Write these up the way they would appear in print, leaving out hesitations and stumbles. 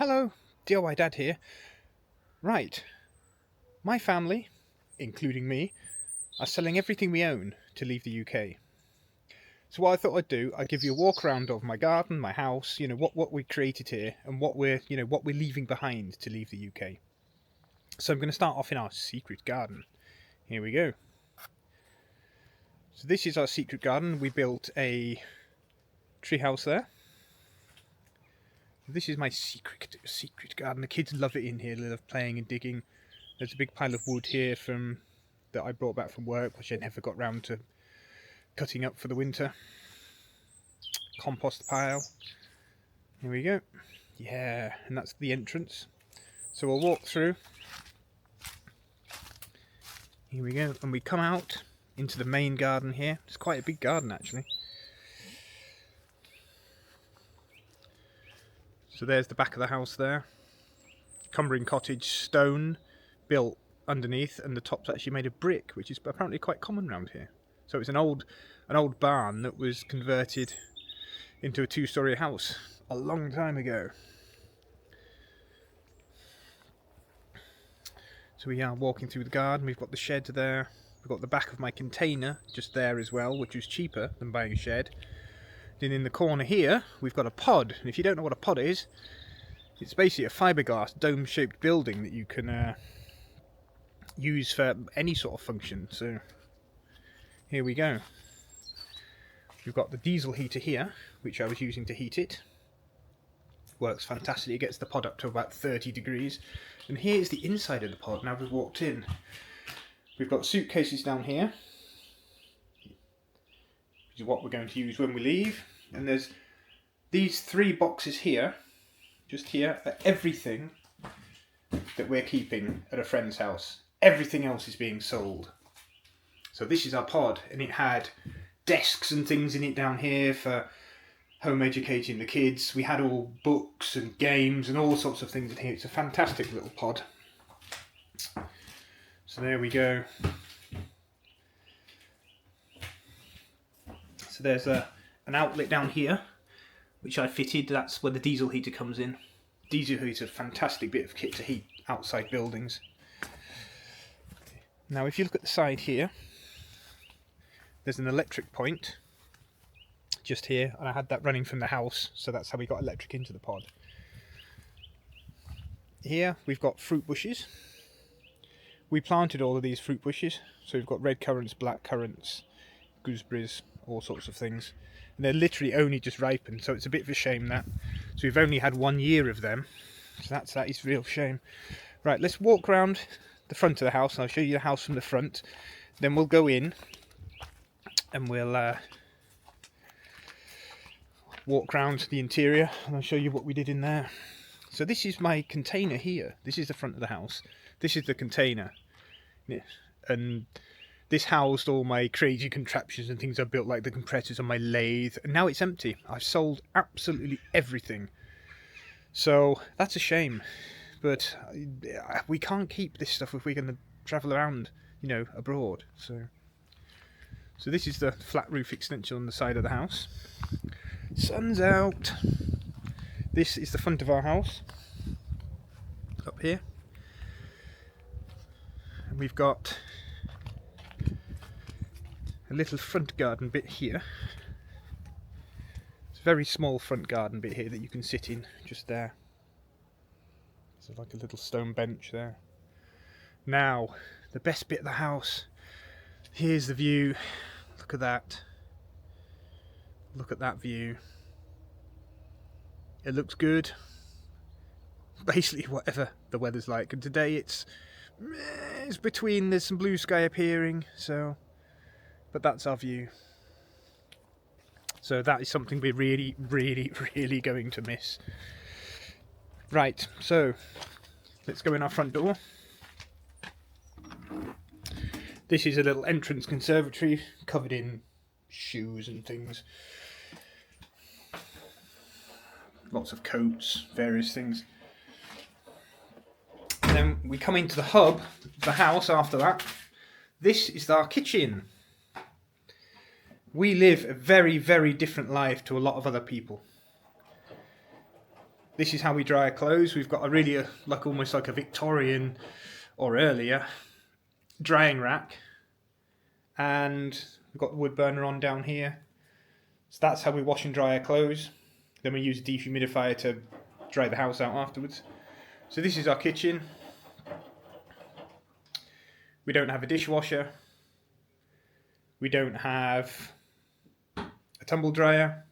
Hello, DIY Dad here. Right, my family, including me, are selling everything we own to leave the UK. So what I thought I'd do, I'd give you a walk around of my garden, my house, what we created here and what we're leaving behind to leave the UK. So I'm going to start off in our secret garden. Here we go. So this is our secret garden. We built a treehouse there. This is my secret garden. The kids love it in here. They love playing and digging. There's a big pile of wood here that I brought back from work, which I never got round to cutting up for the winter. Compost pile. Here we go. Yeah, and that's the entrance. So we'll walk through. Here we go, and we come out into the main garden here. It's quite a big garden actually. So there's the back of the house there. Cumbering cottage, stone built underneath, and the top's actually made of brick, which is apparently quite common around here. So it's an old barn that was converted into a two-storey house a long time ago. So we are walking through the garden. We've got the shed there. We've got the back of my container just there as well, which was cheaper than buying a shed. Then in the corner here, we've got a pod. And if you don't know what a pod is, it's basically a fiberglass dome-shaped building that you can use for any sort of function. So here we go. We've got the diesel heater here, which I was using to heat it. Works fantastically. It gets the pod up to about 30 degrees. And here's the inside of the pod. Now we've walked in. We've got suitcases down here, which is what we're going to use when we leave. And there's these 3 boxes here, just here, for everything that we're keeping at a friend's house. Everything else is being sold. So this is our pod, and it had desks and things in it down here for home educating the kids. We had all books and games and all sorts of things in here. It's a fantastic little pod. So there we go. So there's an outlet down here, which I fitted. That's where the diesel heater comes in. Diesel heater is a fantastic bit of kit to heat outside buildings. Now if you look at the side here, there's an electric point just here, and I had that running from the house, so that's how we got electric into the pod. Here we've got fruit bushes. We planted all of these fruit bushes, so we've got red currants, black currants, gooseberries, all sorts of things. And they're literally only just ripened, so it's a bit of a shame that. So we've only had 1 year of them, so that is a real shame. Right, let's walk around the front of the house, and I'll show you the house from the front. Then we'll go in, and we'll walk around the interior, and I'll show you what we did in there. So this is my container here. This is the front of the house. This is the container. And this housed all my crazy contraptions and things I built, like the compressors on my lathe. And now it's empty. I've sold absolutely everything. So that's a shame. But we can't keep this stuff if we're going to travel around, abroad. So this is the flat roof extension on the side of the house. Sun's out. This is the front of our house. Up here. And we've got a little front garden bit here. It's a very small front garden bit here that you can sit in, just there. There's like a little stone bench there. Now, the best bit of the house. Here's the view. Look at that. Look at that view. It looks good. Basically whatever the weather's like. And today it's between, there's some blue sky appearing, but that's our view. So that is something we're really, really, really going to miss. Right, so let's go in our front door. This is a little entrance conservatory covered in shoes and things. Lots of coats, various things. And then we come into the hub, the house after that. This is our kitchen. We live a very, very different life to a lot of other people. This is how we dry our clothes. We've got a really like almost like a Victorian or earlier drying rack, and we've got the wood burner on down here. So that's how we wash and dry our clothes. Then we use a dehumidifier to dry the house out afterwards. So this is our kitchen. We don't have a dishwasher. We don't have a tumble dryer.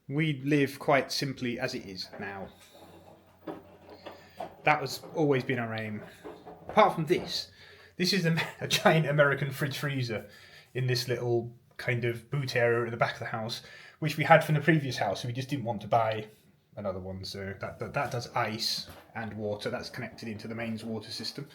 We live quite simply as it is now. That has always been our aim. Apart from this is a giant American fridge freezer in this little kind of boot area at the back of the house, which we had from the previous house, so we just didn't want to buy another one. So that does ice and water. That's connected into the mains water system.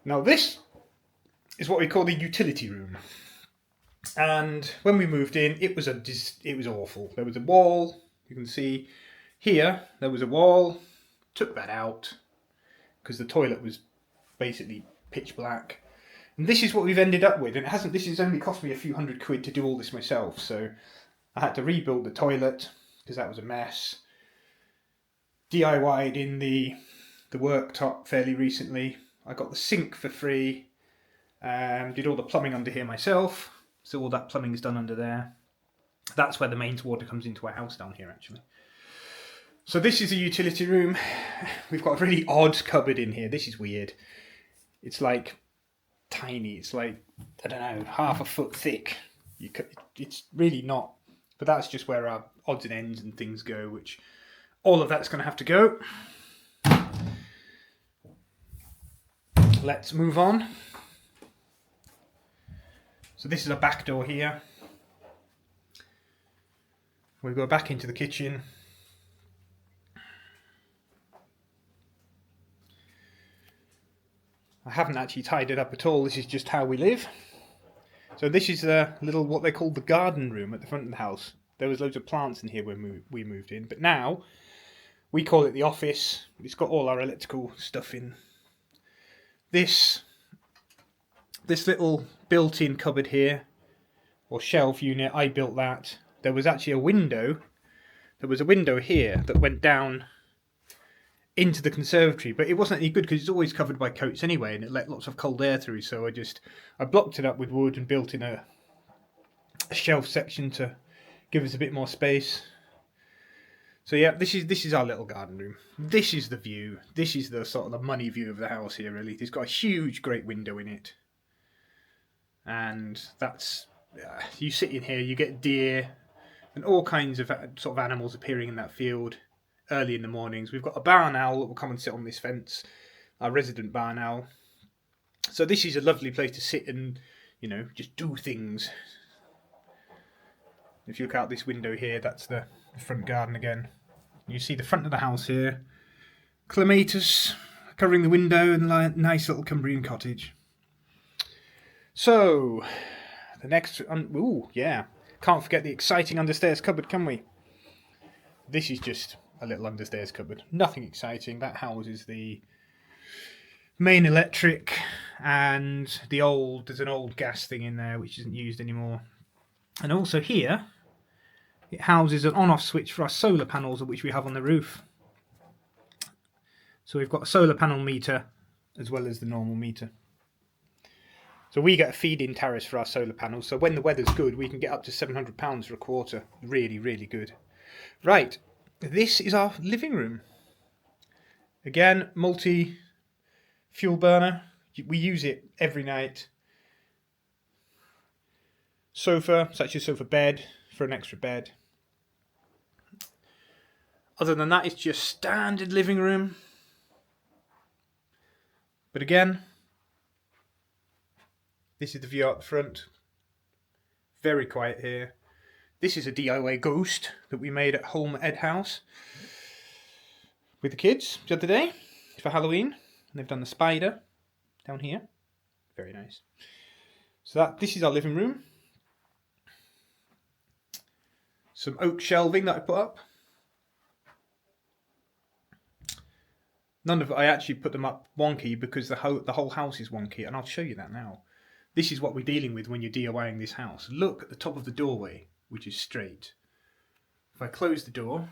Now this is what we call the utility room. And when we moved in, it was awful. There was a wall. You can see here there was a wall. Took that out because the toilet was basically pitch black. And this is what we've ended up with. And this has only cost me a few £100 to do all this myself. So I had to rebuild the toilet because that was a mess. DIY'd in the worktop fairly recently. I got the sink for free. Did all the plumbing under here myself. So all that plumbing is done under there. That's where the mains water comes into our house down here, actually. So this is a utility room. We've got a really odd cupboard in here. This is weird. It's like tiny. It's like, I don't know, half a foot thick. It's really not. But that's just where our odds and ends and things go, which all of that's going to have to go. Let's move on. So this is a back door here. We go back into the kitchen. I haven't actually tied it up at all. This is just how we live. So this is a little, what they call the garden room at the front of the house. There was loads of plants in here when we moved in. But now, we call it the office. It's got all our electrical stuff in. This little built-in cupboard here, or shelf unit, I built that. There was actually a window. There was a window here that went down into the conservatory, but it wasn't any good because it's always covered by coats anyway, and it let lots of cold air through. So I blocked it up with wood and built in a shelf section to give us a bit more space. So yeah, this is our little garden room. This is the view. This is the sort of the money view of the house here. Really, it's got a huge, great window in it, and that's you sit in here, you get deer and all kinds of sort of animals appearing in that field early in the mornings. We've got a barn owl that will come and sit on this fence, our resident barn owl. So this is a lovely place to sit and, just do things. If you look out this window here, that's the front garden again. You see the front of the house here. Clematis covering the window and a nice little Cumbrian cottage. So, the next... can't forget the exciting understairs cupboard, can we? This is just a little understairs cupboard. Nothing exciting. That houses the main electric and there's an old gas thing in there which isn't used anymore. And also here, it houses an on-off switch for our solar panels, which we have on the roof. So we've got a solar panel meter as well as the normal meter. So we get a feed-in tariff for our solar panels. So when the weather's good, we can get up to £700 for a quarter. Really, really good. Right, this is our living room. Again, multi-fuel burner. We use it every night. Sofa, such as sofa bed for an extra bed. Other than that, it's just standard living room. But again, this is the view out the front. Very quiet here. This is a DIY ghost that we made at home at Ed House with the kids the other day for Halloween. And they've done the spider down here. Very nice. So this is our living room. Some oak shelving that I put up. None of it, I actually put them up wonky because the whole house is wonky, and I'll show you that now. This is what we're dealing with when you're DIYing this house. Look at the top of the doorway, which is straight. If I close the door,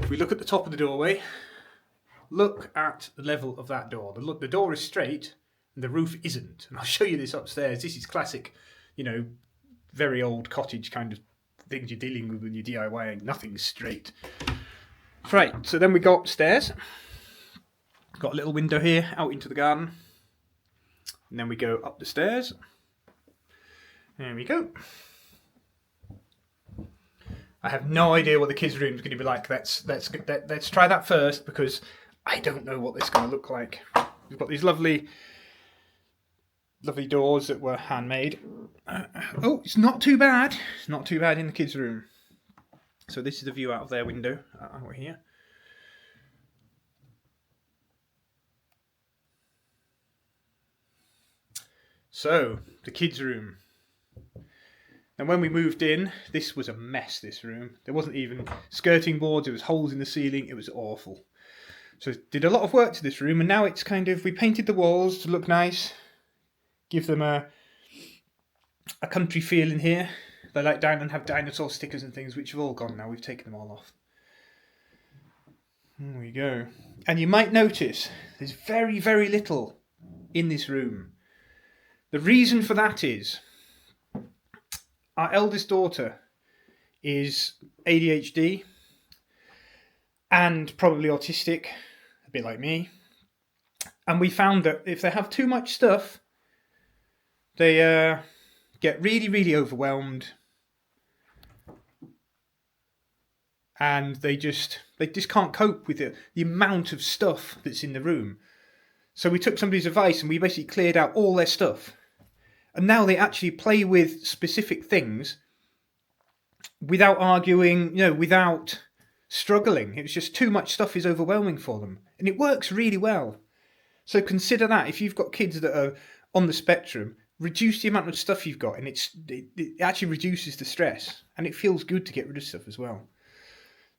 If we look at the top of the doorway, look at the level of that door. The door is straight and the roof isn't. And I'll show you this upstairs. This is classic, very old cottage kind of things you're dealing with when you're DIYing. Nothing's straight. Right, so then we go upstairs. Got a little window here out into the garden. And then we go up the stairs. There we go. I have no idea what the kids' room is going to be like. Let's try that first, because I don't know what this is going to look like. We've got these lovely doors that were handmade. Oh, it's not too bad. It's not too bad in the kids' room. So this is the view out of their window out here. So, the kids' room. And when we moved in, this was a mess, this room. There wasn't even skirting boards, there was holes in the ceiling, it was awful. So did a lot of work to this room, and now it's kind of, we painted the walls to look nice, give them a country feel in here. They like down and have dinosaur stickers and things, which have all gone now, we've taken them all off. There we go. And you might notice, there's very, very little in this room. The reason for that is, our eldest daughter is ADHD and probably autistic, a bit like me. And we found that if they have too much stuff, they get really, really overwhelmed. And they just can't cope with the amount of stuff that's in the room. So we took somebody's advice and we basically cleared out all their stuff. And now they actually play with specific things without arguing, without struggling. It was just too much stuff is overwhelming for them. And it works really well. So consider that. If you've got kids that are on the spectrum, reduce the amount of stuff you've got. And it actually reduces the stress. And it feels good to get rid of stuff as well.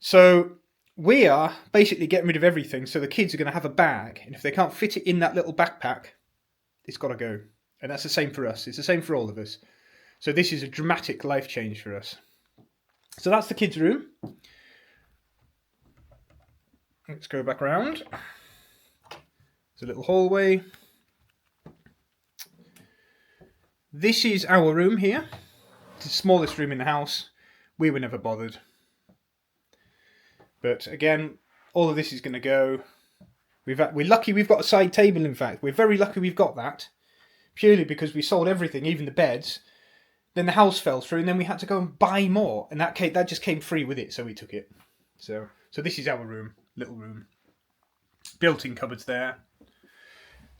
So we are basically getting rid of everything. So the kids are going to have a bag. And if they can't fit it in that little backpack, it's got to go. And that's the same for us. It's the same for all of us. So this is a dramatic life change for us. So that's the kids' room. Let's go back around. There's a little hallway. This is our room here. It's the smallest room in the house. We were never bothered. But again, all of this is going to go. We're lucky we've got a side table, in fact. We're very lucky we've got that. Purely because we sold everything, even the beds. Then the house fell through, and then we had to go and buy more. And that just came free with it, so we took it. So this is our room, little room. Built-in cupboards there.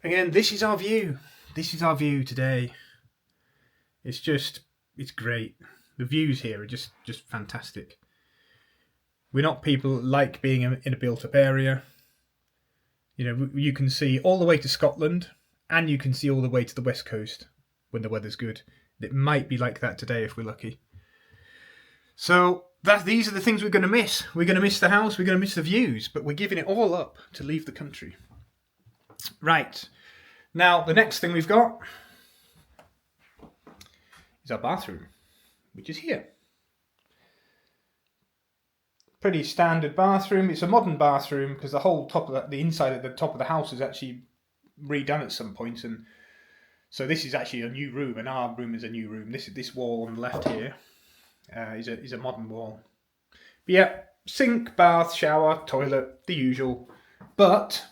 Again, this is our view. This is our view today. It's great. The views here are just fantastic. We're not people that like being in a built-up area. You can see all the way to Scotland. And you can see all the way to the west coast when the weather's good. It might be like that today if we're lucky. So these are the things we're going to miss. We're going to miss the house. We're going to miss the views. But we're giving it all up to leave the country. Right. Now, the next thing we've got is our bathroom, which is here. Pretty standard bathroom. It's a modern bathroom because the whole the inside at the top of the house is actually redone at some point, and so this is actually a new room, and our room is a new room. This wall on the left here is a modern wall. But yeah, sink, bath, shower, toilet, the usual. But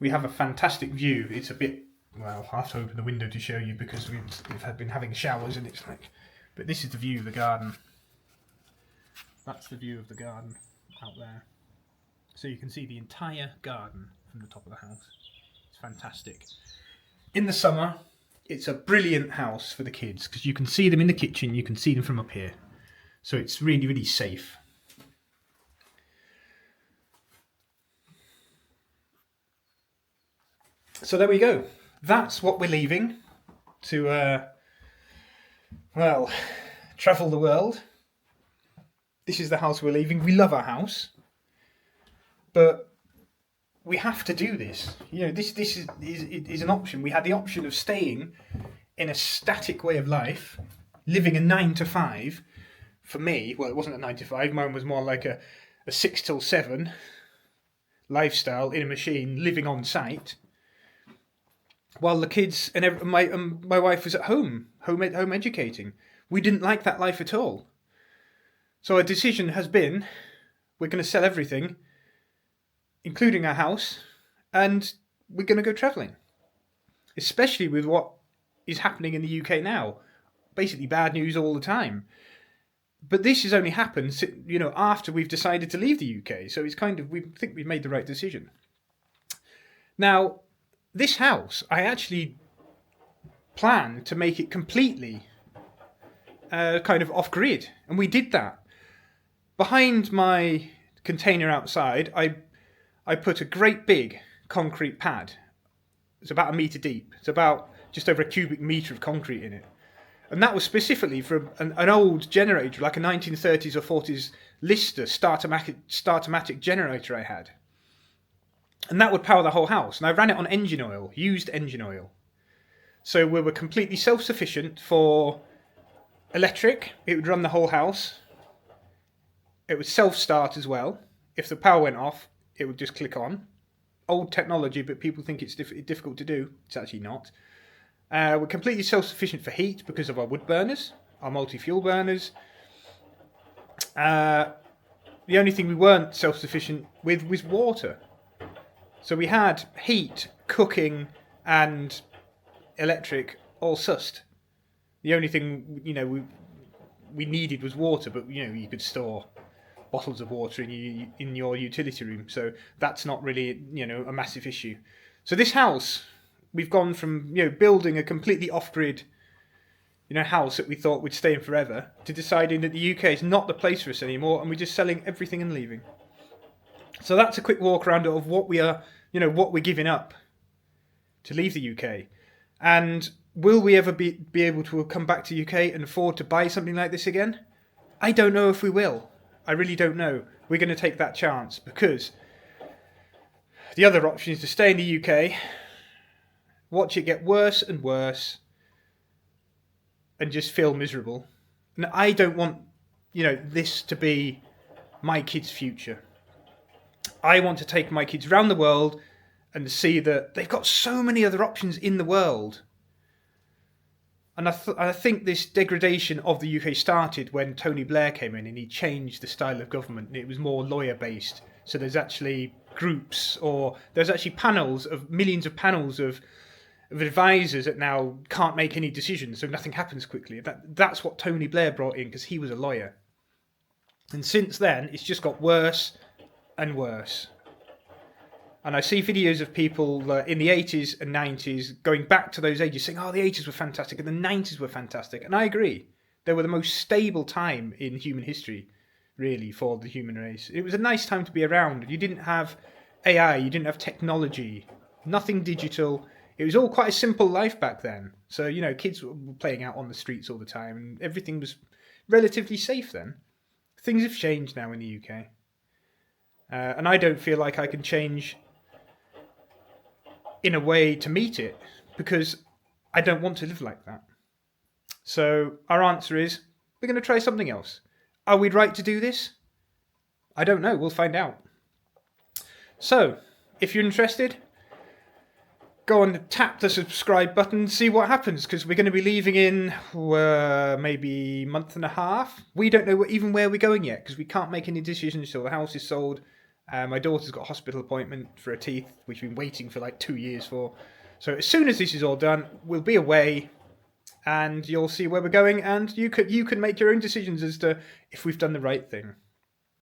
we have a fantastic view. It's a bit, well, I have to open the window to show you because we've been having showers, and it's like. But this is the view of the garden. That's the view of the garden out there. So you can see the entire garden from the top of the house. It's fantastic. In the summer, it's a brilliant house for the kids because you can see them in the kitchen, you can see them from up here. So it's really, really safe. So there we go. That's what we're leaving to, travel the world. This is the house we're leaving. We love our house. But we have to do this. This is an option. We had the option of staying in a static way of life, living a 9 to 5. For me, well, it wasn't a 9 to 5. Mine was more like a a 6 till 7 lifestyle in a machine, living on site, while the kids and my wife was at home educating. We didn't like that life at all. So our decision has been, we're going to sell everything, including our house, and we're going to go travelling. Especially with what is happening in the UK now. Basically bad news all the time. But this has only happened, after we've decided to leave the UK. So it's we think we've made the right decision. Now, this house, I actually planned to make it completely kind of off-grid. And we did that. Behind my container outside, I put a great big concrete pad. It's about 1 metre deep. It's about just over a cubic metre of concrete in it. And that was specifically from an old generator, like a 1930s or 40s Lister startomatic generator I had. And that would power the whole house. And I ran it on engine oil, used engine oil. So we were completely self-sufficient for electric. It would run the whole house. It would self-start as well. If the power went off, it would just click on. Old technology, but people think it's difficult to do. It's actually not. We're completely self-sufficient for heat because of our wood burners, our multi-fuel burners. The only thing we weren't self-sufficient with was water. So we had heat, cooking, and electric all sussed. The only thing we needed was water, but you could store bottles of water in your utility room, so that's not really a massive issue. So this house, we've gone from building a completely off-grid house that we thought would stay in forever, to deciding that the UK is not the place for us anymore, and we're just selling everything and leaving. So that's a quick walk around of what we are, what we're giving up to leave the UK. And will we ever be able to come back to UK and afford to buy something like this again? I don't know if we will. I really don't know. We're going to take that chance, because the other option is to stay in the UK, watch it get worse and worse, and just feel miserable. And I don't want, this to be my kids' future. I want to take my kids around the world and see that they've got so many other options in the world. And I think this degradation of the UK started when Tony Blair came in and he changed the style of government, and it was more lawyer-based. So there's actually groups, or there's actually millions of panels of advisors that now can't make any decisions, so nothing happens quickly. That's what Tony Blair brought in, because he was a lawyer. And since then, it's just got worse and worse. And I see videos of people in the 80s and 90s going back to those ages saying, oh, the 80s were fantastic and the 90s were fantastic. And I agree. They were the most stable time in human history, really, for the human race. It was a nice time to be around. You didn't have AI, you didn't have technology, nothing digital. It was all quite a simple life back then. So, kids were playing out on the streets all the time, and everything was relatively safe then. Things have changed now in the UK. And I don't feel like I can change in a way to meet it, because I don't want to live like that. So our answer is, we're going to try something else. Are we right to do this? I don't know. We'll find out. So, if you're interested, go and tap the subscribe button, see what happens, because we're going to be leaving in maybe a month and a half. We don't know even where we're going yet, because we can't make any decisions until the house is sold. My daughter's got a hospital appointment for her teeth, which we've been waiting for like 2 years for. So as soon as this is all done, we'll be away, and you'll see where we're going, and you can make your own decisions as to if we've done the right thing.